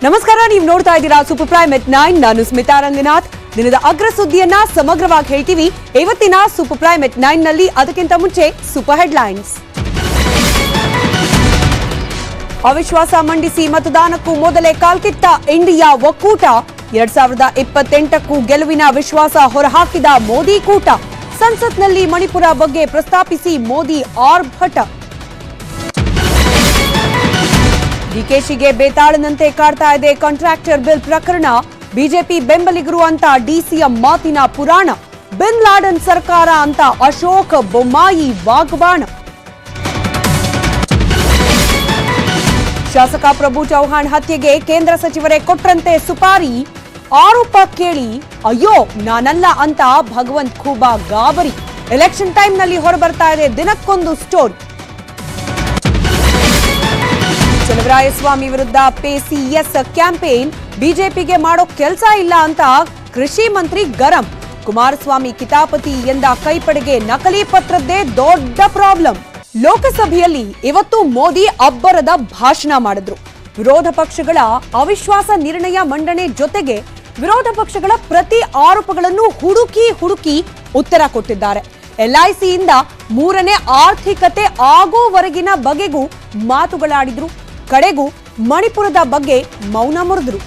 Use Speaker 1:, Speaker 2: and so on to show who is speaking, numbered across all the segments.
Speaker 1: ನಮಸ್ಕಾರ, ನೀವು ನೋಡ್ತಾ ಇದ್ದೀರಾ ಸೂಪರ್ ಪ್ರೈಮ್ ಎಟ್ 9. ನಾನು ಸ್ಮಿತಾ ರಂಗನಾಥ್. ದಿನದ ಅಗ್ರ ಸುದ್ದಿಯನ್ನ ಸಮಗ್ರವಾಗಿ ಹೇಳ್ತೀವಿ ಇವತ್ತಿನ ಸೂಪರ್ ಪ್ರೈಮ್ ಎಟ್ 9 ನಲ್ಲಿ. ಅದಕ್ಕಿಂತ ಮುಂಚೆ ಸೂಪರ್ ಹೆಡ್ಲೈನ್ಸ್. ಅವಿಶ್ವಾಸ ಮಂಡಿಸಿ ಮತದಾನಕ್ಕೂ ಮೊದಲೇ ಕಾಲ್ಕಿತ್ತ ಇಂಡಿಯಾ ಒಕ್ಕೂಟ. 2028ಕ್ಕೂ ಗೆಲುವಿನ ವಿಶ್ವಾಸ ಹೊರಹಾಕಿದ ಮೋದಿ ಕೂಟ. ಸಂಸತ್ನಲ್ಲಿ ಮಣಿಪುರ ಬಗ್ಗೆ ಪ್ರಸ್ತಾಪಿಸಿ ಮೋದಿ ಆರ್ಭಟ. ಡಿಕೆಶಿಗೆ ಬೇತಾಳನಂತೆ ಕಾಡ್ತಾ ಇದೆ ಕಾಂಟ್ರಾಕ್ಟರ್ ಬಿಲ್ ಪ್ರಕರಣ. ಬಿಜೆಪಿ ಬೆಂಬಲಿಗರು ಅಂತ ಡಿಸಿಎಂ ಮಾತಿನ ಪುರಾಣ. ಬಿನ್ ಲಾಡನ್ ಸರ್ಕಾರ ಅಂತ ಅಶೋಕ್ ಬೊಮ್ಮಾಯಿ ವಾಗ್ಬಾಣ. ಶಾಸಕ ಪ್ರಭು ಚೌಹಾಣ್ ಹತ್ಯೆಗೆ ಕೇಂದ್ರ ಸಚಿವರೇ ಕೊಟ್ರಂತೆ ಸುಪಾರಿ. ಆರೋಪ ಕೇಳಿ ಅಯ್ಯೋ ನಾನಲ್ಲ ಅಂತ ಭಗವಂತ್ ಖೂಬಾ ಗಾಬರಿ. ಎಲೆಕ್ಷನ್ ಟೈಮ್ನಲ್ಲಿ ಹೊರಬರ್ತಾ ಇದೆ ದಿನಕ್ಕೊಂದು ಸ್ಟೋರಿ. ಚಲವರಾಯಸ್ವಾಮಿ ವಿರುದ್ಧ ಪೇಸಿಎಸ್ ಕ್ಯಾಂಪೇನ್. ಬಿಜೆಪಿಗೆ ಮಾಡೋ ಕೆಲಸ ಇಲ್ಲ ಅಂತ ಕೃಷಿ ಮಂತ್ರಿ ಗರಂ. ಕುಮಾರಸ್ವಾಮಿ ಕಿತಾಪತಿ ಎಂದ ಕೈಪಡೆಗೆ ನಕಲಿ ಪತ್ರದ್ದೇ ದೊಡ್ಡ ಪ್ರಾಬ್ಲಮ್. ಲೋಕಸಭೆಯಲ್ಲಿ ಇವತ್ತು ಮೋದಿ ಅಬ್ಬರದ ಭಾಷಣ ಮಾಡಿದ್ರು. ವಿರೋಧ ಪಕ್ಷಗಳ ಅವಿಶ್ವಾಸ ನಿರ್ಣಯ ಮಂಡನೆ ಜೊತೆಗೆ ವಿರೋಧ ಪಕ್ಷಗಳ ಪ್ರತಿ ಆರೋಪಗಳನ್ನು ಹುಡುಕಿ ಉತ್ತರ ಕೊಟ್ಟಿದ್ದಾರೆ. ಎಲ್ಐಸಿಯಿಂದ ಮೂರನೇ ಆರ್ಥಿಕತೆ ಆಗೋವರೆಗಿನ ಬಗೆಗೂ ಮಾತುಗಳಾಡಿದ್ರು. ಕಡೆಗೂ ಮಣಿಪುರದ ಬಗ್ಗೆ ಮೌನ ಮುರಿದ್ರು.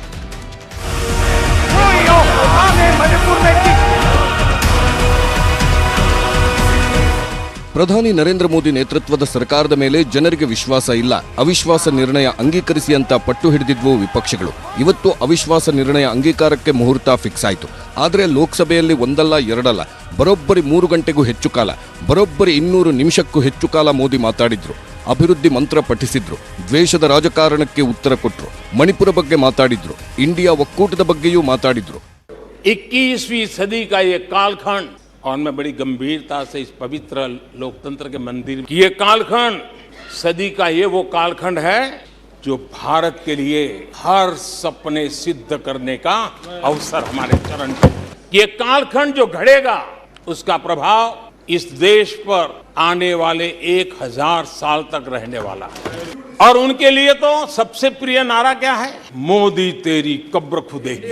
Speaker 2: ಪ್ರಧಾನಿ ನರೇಂದ್ರ ಮೋದಿ ನೇತೃತ್ವದ ಸರ್ಕಾರದ ಮೇಲೆ ಜನರಿಗೆ ವಿಶ್ವಾಸ ಇಲ್ಲ. ಅವಿಶ್ವಾಸ ನಿರ್ಣಯ ಅಂಗೀಕರಿಸಿ ಅಂತ ಪಟ್ಟು ಹಿಡಿದಿದ್ವು ವಿಪಕ್ಷಗಳು. ಇವತ್ತು ಅವಿಶ್ವಾಸ ನಿರ್ಣಯ ಅಂಗೀಕಾರಕ್ಕೆ ಮುಹೂರ್ತ ಫಿಕ್ಸ್ ಆಯಿತು. ಆದರೆ ಲೋಕಸಭೆಯಲ್ಲಿ ಒಂದಲ್ಲ ಎರಡಲ್ಲ, ಬರೋಬ್ಬರಿ 3 ಗಂಟೆಗೂ ಹೆಚ್ಚು ಕಾಲ, ಬರೋಬ್ಬರಿ 200 ನಿಮಿಷಕ್ಕೂ ಹೆಚ್ಚು ಕಾಲ ಮೋದಿ ಮಾತಾಡಿದ್ರು. ಅಭಿವೃದ್ಧಿ ಮಂತ್ರ ಪಠಿಸಿದ್ರು. ದ್ವೇಷದ ರಾಜಕಾರಣಕ್ಕೆ ಉತ್ತರ ಕೊಟ್ಟರು. ಮಣಿಪುರ ಬಗ್ಗೆ ಮಾತಾಡಿದ್ರು. ಇಂಡಿಯಾ ಒಕ್ಕೂಟದ ಬಗ್ಗೆಯೂ ಮಾತಾಡಿದ್ರು.
Speaker 3: 21वीं सदी का ये कालखंड, और मैं बड़ी गंभीरता से इस पवित्र लोकतंत्र के मंदिर की ये कालखंड, सदी का ये वो कालखंड है जो भारत के लिए हर सपने सिद्ध करने का अवसर हमारे चरण पे। ये कालखंड जो घड़ेगा उसका प्रभाव इस देश पर आने वाले 1000 साल तक रहने वाला है। और उनके लिए तो सबसे प्रिय नारा क्या है? मोदी तेरी कब्र खुदेगी।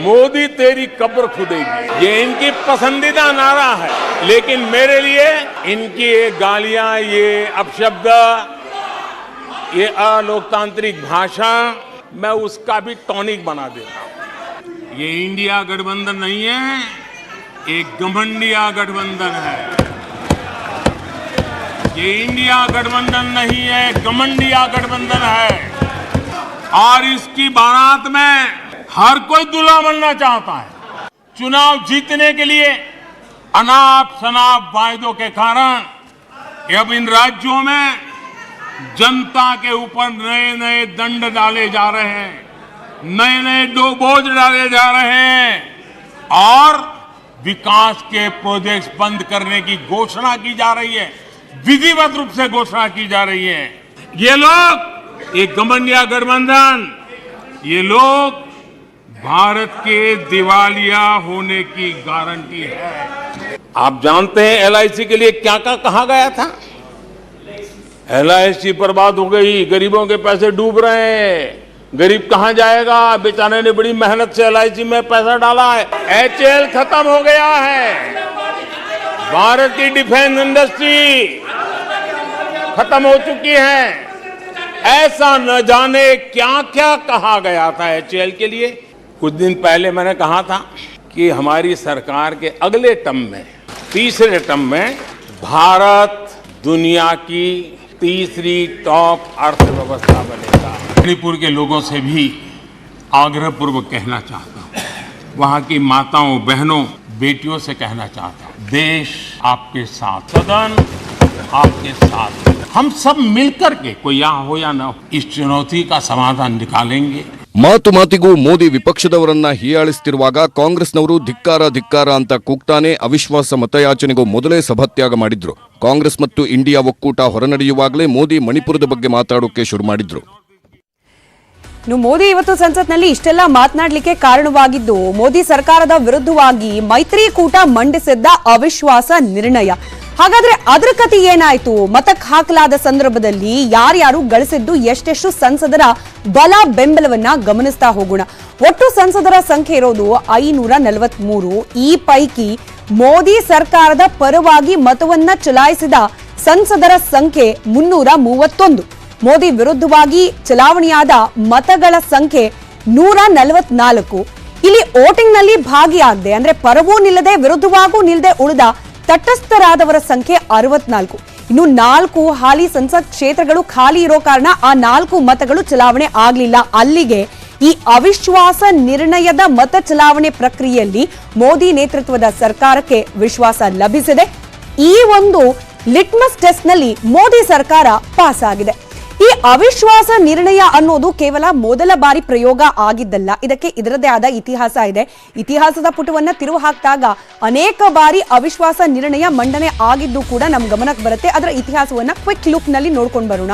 Speaker 3: मोदी तेरी कब्र खुदेगी, ये इनकी पसंदीदा नारा है। लेकिन मेरे लिए इनकी ये गालियां, ये अपशब्द, ये अलोकतांत्रिक भाषा, मैं उसका भी टॉनिक बना देता हूं। ये इंडिया गठबंधन नहीं है, एक घमंडिया गठबंधन है। ये इंडिया गठबंधन नहीं है, घमंडिया गठबंधन है। और इसकी बारात में हर कोई दूल्हा बनना चाहता है। चुनाव जीतने के लिए अनाप शनाप वायदों के कारण अब इन राज्यों में जनता के ऊपर नए नए दंड डाले जा रहे हैं, नए नए बोझ डाले जा रहे हैं, और विकास के प्रोजेक्ट्स बंद करने की घोषणा की जा रही है, विधिवत रूप से घोषणा की जा रही है। ये लोग, एक घमंडिया गठबंधन, ये लोग भारत के दिवालिया होने की गारंटी है। आप जानते हैं एलआईसी के लिए क्या क्या कहा गया था? एलआईसी बर्बाद हो गई, गरीबों के पैसे डूब रहे हैं, गरीब कहां जाएगा? बेचारे ने बड़ी मेहनत से एलआईसी में पैसा डाला है। एचएएल खत्म हो गया है, भारत की डिफेंस इंडस्ट्री खत्म हो चुकी है। ऐसा न जाने क्या क्या कहा गया था एचएएल के लिए। कुछ दिन पहले मैंने कहा था कि हमारी सरकार के अगले टर्म में, तीसरे टर्म में, भारत दुनिया की तीसरी टॉप अर्थव्यवस्था बनेगा। मणिपुर के लोगों से भी आग्रहपूर्वक कहना चाहता हूँ, वहाँ की माताओं, बहनों, बेटियों से कहना चाहता हूँ, देश आपके साथ, सदन आपके साथ। हम सब मिलकर के, कोई यहाँ हो या ना हो, इस चुनौती का समाधान निकालेंगे।
Speaker 2: ಮಾತು ಮಾತಿಗೂ ಮೋದಿ ವಿಪಕ್ಷದವರನ್ನ ಹೀಯಾಳಿಸುತ್ತಿರುವಾಗ ಕಾಂಗ್ರೆಸ್ನವರು ಧಿಕ್ಕಾರ ಅಂತ ಕೂಗ್ತಾನೆ ಅವಿಶ್ವಾಸ ಮತಯಾಚನೆಗೂ ಮೊದಲೇ ಸಭಾತ್ಯಾಗ ಮಾಡಿದ್ರು. ಕಾಂಗ್ರೆಸ್ ಮತ್ತು ಇಂಡಿಯಾ ಒಕ್ಕೂಟ ಹೊರನಡೆಯುವಾಗಲೇ ಮೋದಿ ಮಣಿಪುರದ ಬಗ್ಗೆ ಮಾತಾಡೋಕೆ ಶುರು ಮಾಡಿದ್ರು.
Speaker 1: ಮೋದಿ ಇವತ್ತು ಸಂಸತ್ನಲ್ಲಿ ಇಷ್ಟೆಲ್ಲ ಮಾತನಾಡಲಿಕ್ಕೆ ಕಾರಣವಾಗಿದ್ದು ಮೋದಿ ಸರ್ಕಾರದ ವಿರುದ್ಧವಾಗಿ ಮೈತ್ರಿಕೂಟ ಮಂಡಿಸಿದ್ದ ಅವಿಶ್ವಾಸ ನಿರ್ಣಯ. ಹಾಗಾದ್ರೆ ಅದ್ರ ಕತೆ ಏನಾಯ್ತು? ಮತಕ್ಕೆ ಹಾಕಲಾದ ಸಂದರ್ಭದಲ್ಲಿ ಯಾರ್ಯಾರು ಗಳಿಸಿದ್ದು ಎಷ್ಟೆಷ್ಟು ಸಂಸದರ ಬಲ ಬೆಂಬಲವನ್ನ ಗಮನಿಸ್ತಾ ಹೋಗೋಣ. ಒಟ್ಟು ಸಂಸದರ ಸಂಖ್ಯೆ ಇರೋದು 543. ಈ ಪೈಕಿ ಮೋದಿ ಸರ್ಕಾರದ ಪರವಾಗಿ ಮತವನ್ನ ಚಲಾಯಿಸಿದ ಸಂಸದರ ಸಂಖ್ಯೆ 331. ಮೋದಿ ವಿರುದ್ಧವಾಗಿ ಚಲಾವಣೆಯಾದ ಮತಗಳ ಸಂಖ್ಯೆ 144. ಇಲ್ಲಿ ವೋಟಿಂಗ್ ನಲ್ಲಿ ಭಾಗಿಯಾಗದೆ ಅಂದ್ರೆ ಪರವೂ ನಿಲ್ಲದೆ ವಿರುದ್ಧವಾಗೂ ನಿಲ್ಲದೆ ಉಳಿದ ತಟಸ್ಥರಾದವರ ಸಂಖ್ಯೆ 64. ಇನ್ನು 4 ಹಾಲಿ ಸಂಸತ್ ಕ್ಷೇತ್ರಗಳು ಖಾಲಿ ಇರೋ ಕಾರಣ ಆ 4 ಮತಗಳು ಚಲಾವಣೆ ಆಗ್ಲಿಲ್ಲ. ಅಲ್ಲಿಗೆ ಈ ಅವಿಶ್ವಾಸ ನಿರ್ಣಯದ ಮತ ಚಲಾವಣೆ ಪ್ರಕ್ರಿಯೆಯಲ್ಲಿ ಮೋದಿ ನೇತೃತ್ವದ ಸರ್ಕಾರಕ್ಕೆ ವಿಶ್ವಾಸ ಲಭಿಸಿದೆ. ಈ ಒಂದು ಲಿಟ್ಮಸ್ ಟೆಸ್ಟ್ ನಲ್ಲಿ ಮೋದಿ ಸರ್ಕಾರ ಪಾಸ್ ಆಗಿದೆ. ಈ ಅವಿಶ್ವಾಸ ನಿರ್ಣಯ ಅನ್ನೋದು ಕೇವಲ ಮೊದಲ ಬಾರಿ ಪ್ರಯೋಗ ಆಗಿದ್ದಲ್ಲ. ಇದಕ್ಕೆ ಇದರದೇ ಆದ ಇತಿಹಾಸ ಇದೆ. ಇತಿಹಾಸದ ಪುಟವನ್ನ ತಿರುವು ಹಾಕಿದಾಗ ಅನೇಕ ಬಾರಿ ಅವಿಶ್ವಾಸ ನಿರ್ಣಯ ಮಂಡನೆ ಆಗಿದ್ದು ಕೂಡ ನಮ್ ಗಮನಕ್ಕೆ ಬರುತ್ತೆ. ಅದರ ಇತಿಹಾಸವನ್ನ ಕ್ವಿಕ್ ಲುಕ್ ನಲ್ಲಿ ನೋಡ್ಕೊಂಡು ಬರೋಣ.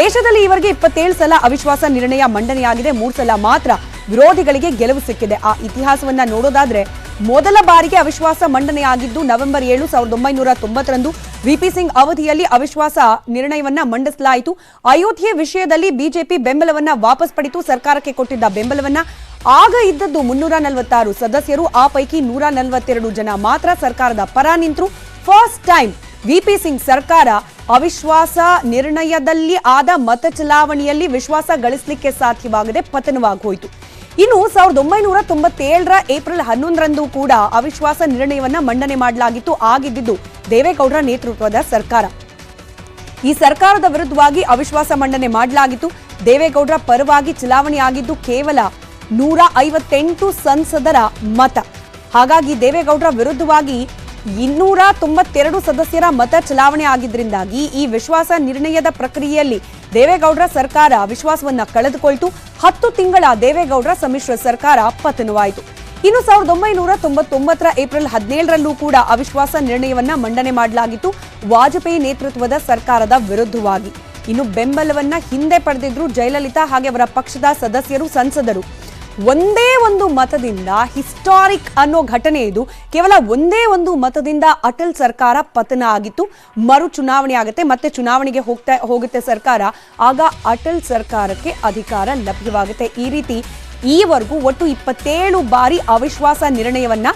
Speaker 1: ದೇಶದಲ್ಲಿ ಈವರೆಗೆ 27 ಸಲ ಅವಿಶ್ವಾಸ ನಿರ್ಣಯ ಮಂಡನೆಯಾಗಿದೆ. 3 ಸಲ ಮಾತ್ರ ವಿರೋಧಿಗಳಿಗೆ ಗೆಲುವು ಸಿಕ್ಕಿದೆ. ಆ ಇತಿಹಾಸವನ್ನ ನೋಡೋದಾದ್ರೆ ಮೊದಲ ಬಾರಿಗೆ ಅವಿಶ್ವಾಸ ಮಂಡನೆಯಾಗಿದ್ದು ನವೆಂಬರ್ 7, 1990 ವಿಪಿ ಸಿಂಗ್ ಅವಧಿಯಲ್ಲಿ ಅವಿಶ್ವಾಸ ನಿರ್ಣಯವನ್ನ ಮಂಡಿಸಲಾಯಿತು. ಅಯೋಧ್ಯೆ ವಿಷಯದಲ್ಲಿ ಬಿಜೆಪಿ ಬೆಂಬಲವನ್ನ ವಾಪಸ್ ಪಡೆದು ಸರ್ಕಾರಕ್ಕೆ ಕೊಟ್ಟಿದ್ದ ಬೆಂಬಲವನ್ನ ಆಗ ಇದ್ದದ್ದು 346 ಸದಸ್ಯರು. ಆ ಪೈಕಿ 142 ಜನ ಮಾತ್ರ ಸರ್ಕಾರದ ಪರ ನಿಂತರು. ಫಸ್ಟ್ ಟೈಮ್ ವಿಪಿ ಸಿಂಗ್ ಸರ್ಕಾರ ಅವಿಶ್ವಾಸ ನಿರ್ಣಯದಲ್ಲಿ ಆದ ಮತ ಚಲಾವಣೆಯಲ್ಲಿ ವಿಶ್ವಾಸ ಗಳಿಸಲಿಕ್ಕೆ ಸಾಧ್ಯವಾಗದೆ ಪತನವಾಗಿ ಹೋಯಿತು. ಇನ್ನು 1997 ಏಪ್ರಿಲ್ 11 ಕೂಡ ಅವಿಶ್ವಾಸ ನಿರ್ಣಯವನ್ನ ಮಂಡನೆ ಮಾಡಲಾಗಿತ್ತು. ಆಗಿದ್ದು ದೇವೇಗೌಡರ ನೇತೃತ್ವದ ಸರ್ಕಾರ. ಈ ಸರ್ಕಾರದ ವಿರುದ್ಧವಾಗಿ ಅವಿಶ್ವಾಸ ಮಂಡನೆ ಮಾಡಲಾಗಿತ್ತು. ದೇವೇಗೌಡರ ಪರವಾಗಿ ಚಲಾವಣೆ ಆಗಿದ್ದು ಕೇವಲ 158 ಸಂಸದರ ಮತ. ಹಾಗಾಗಿ ದೇವೇಗೌಡರ ವಿರುದ್ಧವಾಗಿ 292 ಸದಸ್ಯರ ಮತ ಚಲಾವಣೆ ಆಗಿದ್ರಿಂದಾಗಿ ಈ ವಿಶ್ವಾಸ ನಿರ್ಣಯದ ಪ್ರಕ್ರಿಯೆಯಲ್ಲಿ ದೇವೇಗೌಡರ ಸರ್ಕಾರ ವಿಶ್ವಾಸವನ್ನ ಕಳೆದುಕೊಳ್ತು. 10 ತಿಂಗಳ ದೇವೇಗೌಡರ ಸಮ್ಮಿಶ್ರ ಸರ್ಕಾರ ಪತನವಾಯಿತು. ಇನ್ನು 1999 ಏಪ್ರಿಲ್ 17 ಕೂಡ ಅವಿಶ್ವಾಸ ನಿರ್ಣಯವನ್ನ ಮಂಡನೆ ಮಾಡಲಾಗಿತ್ತು ವಾಜಪೇಯಿ ನೇತೃತ್ವದ ಸರ್ಕಾರದ ವಿರುದ್ಧವಾಗಿ. ಇನ್ನು ಬೆಂಬಲವನ್ನ ಹಿಂದೆ ಪಡೆದಿದ್ರು ಜಯಲಲಿತಾ ಹಾಗೆ ಅವರ ಪಕ್ಷದ ಸದಸ್ಯರು ಸಂಸದರು. ಒಂದೇ ಒಂದು ಮತದಿಂದ ಹಿಸ್ಟಾರಿಕ್ ಅನ್ನೋ ಘಟನೆ ಇದು. ಕೇವಲ ಒಂದೇ ಒಂದು ಮತದಿಂದ ಅಟಲ್ ಸರ್ಕಾರ ಪತನ ಆಗಿತ್ತು. ಮರು ಚುನಾವಣೆ ಆಗುತ್ತೆ, ಮತ್ತೆ ಚುನಾವಣೆಗೆ ಹೋಗುತ್ತೆ ಸರ್ಕಾರ. ಆಗ ಅಟಲ್ ಸರ್ಕಾರಕ್ಕೆ ಅಧಿಕಾರ ಲಭ್ಯವಾಗುತ್ತೆ. ಈ ರೀತಿ ಈವರೆಗೂ ಒಟ್ಟು 27 ಬಾರಿ ಅವಿಶ್ವಾಸ ನಿರ್ಣಯವನ್ನ